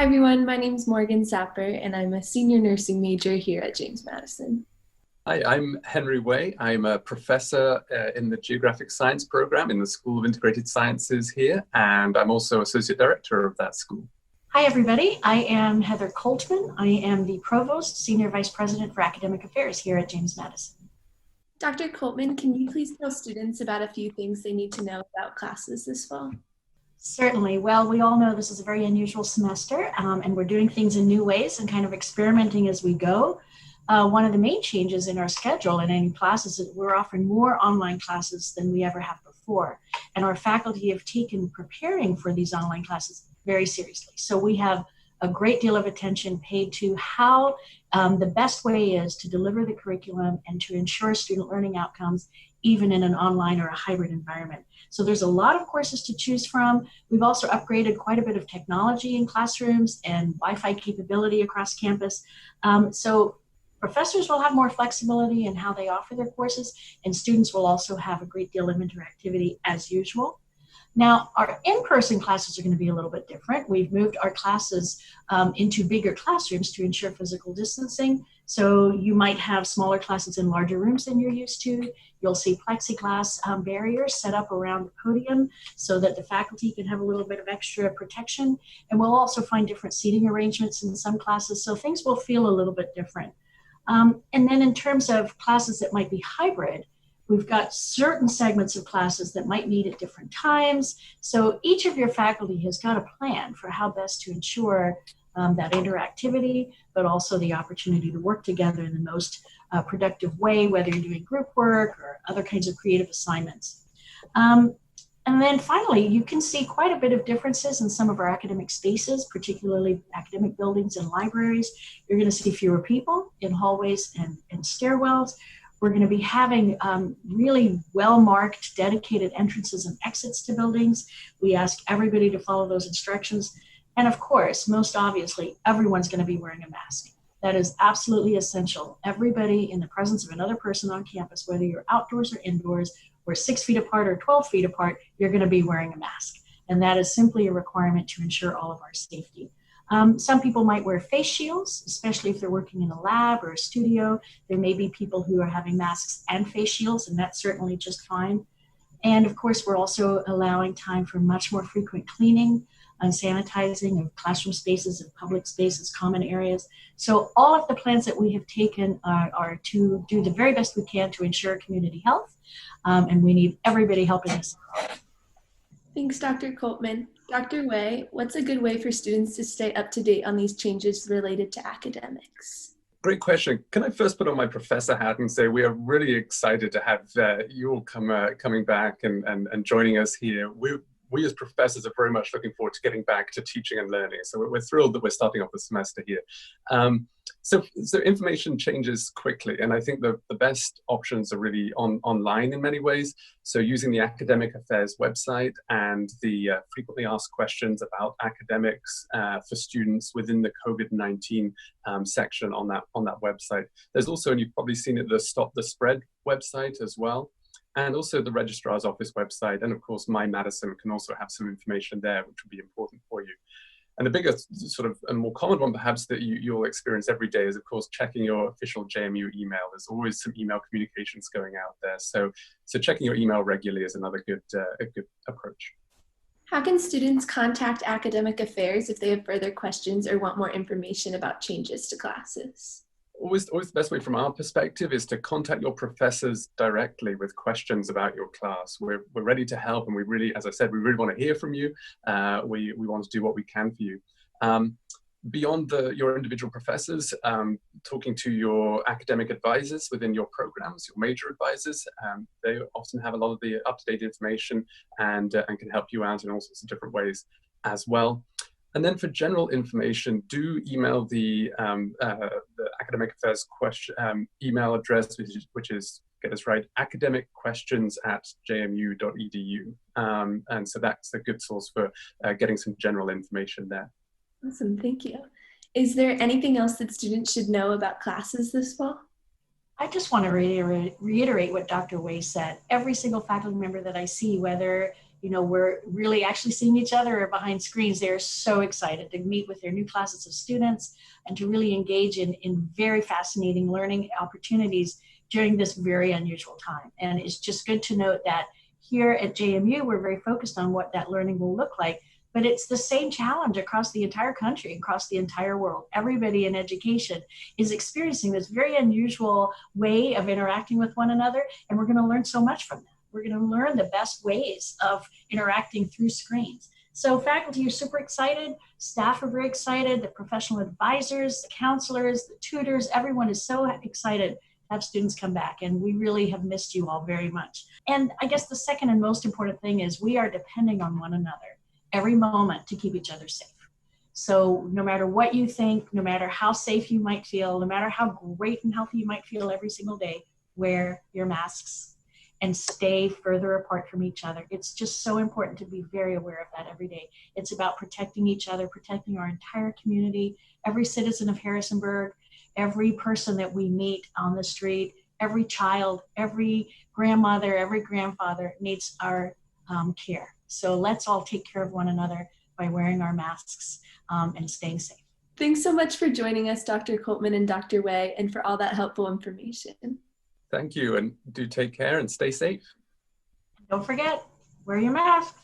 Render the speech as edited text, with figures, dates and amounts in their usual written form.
Hi everyone, my name is Morgan Sapper and I'm a senior nursing major here at James Madison. Hi, I'm Henry Way. I'm a professor in the Geographic Science program in the School of Integrated Sciences here, and I'm also associate director of that school. Hi, everybody. I am Heather Coltman. I am the Provost, Senior Vice President for Academic Affairs here at James Madison. Dr. Coltman, can you please tell students about a few things they need to know about classes this fall? Certainly. Well, we all know this is a very unusual semester, and we're doing things in new ways and kind of experimenting as we go. One of the main changes in our schedule in any classes is that we're offering more online classes than we ever have before. And our faculty have taken preparing for these online classes very seriously. So we have a great deal of attention paid to how the best way is to deliver the curriculum and to ensure student learning outcomes, even in an online or a hybrid environment. So there's a lot of courses to choose from. We've also upgraded quite a bit of technology in classrooms and Wi-Fi capability across campus. So professors will have more flexibility in how they offer their courses, and students will also have a great deal of interactivity as usual. Now, our in-person classes are going to be a little bit different. We've moved our classes into bigger classrooms to ensure physical distancing. So you might have smaller classes in larger rooms than you're used to. You'll see plexiglass barriers set up around the podium so that the faculty can have a little bit of extra protection. And we'll also find different seating arrangements in some classes, so things will feel a little bit different. And then in terms of classes that might be hybrid, we've got certain segments of classes that might meet at different times. So each of your faculty has got a plan for how best to ensure that interactivity, but also the opportunity to work together in the most productive way, whether you're doing group work or other kinds of creative assignments. And then finally, you can see quite a bit of differences in some of our academic spaces, particularly academic buildings and libraries. You're going to see fewer people in hallways and stairwells. We're going to be having really well-marked, dedicated entrances and exits to buildings. We ask everybody to follow those instructions. And of course, most obviously, everyone's going to be wearing a mask. That is absolutely essential. Everybody in the presence of another person on campus, whether you're outdoors or indoors, or 6 feet apart or 12 feet apart, you're going to be wearing a mask. And that is simply a requirement to ensure all of our safety. Some people might wear face shields, especially if they're working in a lab or a studio. There may be people who are having masks and face shields, and that's certainly just fine. And of course, we're also allowing time for much more frequent cleaning and sanitizing of classroom spaces and public spaces, common areas. So all of the plans that we have taken are to do the very best we can to ensure community health, and we need everybody helping us. Thanks, Dr. Coltman. Dr. Way, what's a good way for students to stay up to date on these changes related to academics? Great question. Can I first put on my professor hat and say we are really excited to have you all coming back and joining us here. We as professors are very much looking forward to getting back to teaching and learning. So we're thrilled that we're starting off the semester here. So information changes quickly, and I think the best options are really online in many ways. So using the Academic Affairs website and the frequently asked questions about academics for students within the COVID-19 section on that website. There's also, and you've probably seen it, the Stop the Spread website as well. And also the Registrar's Office website, and of course, My Madison can also have some information there, which will be important for you. And the biggest sort of and more common one perhaps that you'll experience every day is, of course, checking your official JMU email. There's always some email communications going out there. So checking your email regularly is another good approach. How can students contact Academic Affairs if they have further questions or want more information about changes to classes? Always the best way from our perspective is to contact your professors directly with questions about your class. We're ready to help, and we really, as I said, we really want to hear from you. We want to do what we can for you. Beyond your individual professors, talking to your academic advisors within your programs, your major advisors, they often have a lot of the up-to-date information and can help you out in all sorts of different ways as well. And then for general information, do email the Academic Affairs email address, which is, get this right, academicquestions@jmu.edu. And so that's a good source for getting some general information there. Awesome, thank you. Is there anything else that students should know about classes this fall? I just want to reiterate what Dr. Way said. Every single faculty member that I see, whether we're really actually seeing each other or behind screens. They're so excited to meet with their new classes of students and to really engage in very fascinating learning opportunities during this very unusual time. And it's just good to note that here at JMU, we're very focused on what that learning will look like, but it's the same challenge across the entire country, across the entire world. Everybody in education is experiencing this very unusual way of interacting with one another, and we're going to learn so much from that. We're going to learn the best ways of interacting through screens. So faculty are super excited, staff are very excited, the professional advisors, the counselors, the tutors, everyone is so excited to have students come back, and we really have missed you all very much. And I guess the second and most important thing is we are depending on one another every moment to keep each other safe. So no matter what you think, no matter how safe you might feel, no matter how great and healthy you might feel every single day, wear your masks and stay further apart from each other. It's just so important to be very aware of that every day. It's about protecting each other, protecting our entire community, every citizen of Harrisonburg, every person that we meet on the street, every child, every grandmother, every grandfather needs our care. So let's all take care of one another by wearing our masks and staying safe. Thanks so much for joining us, Dr. Coltman and Dr. Way, and for all that helpful information. Thank you, and do take care and stay safe. Don't forget, wear your mask.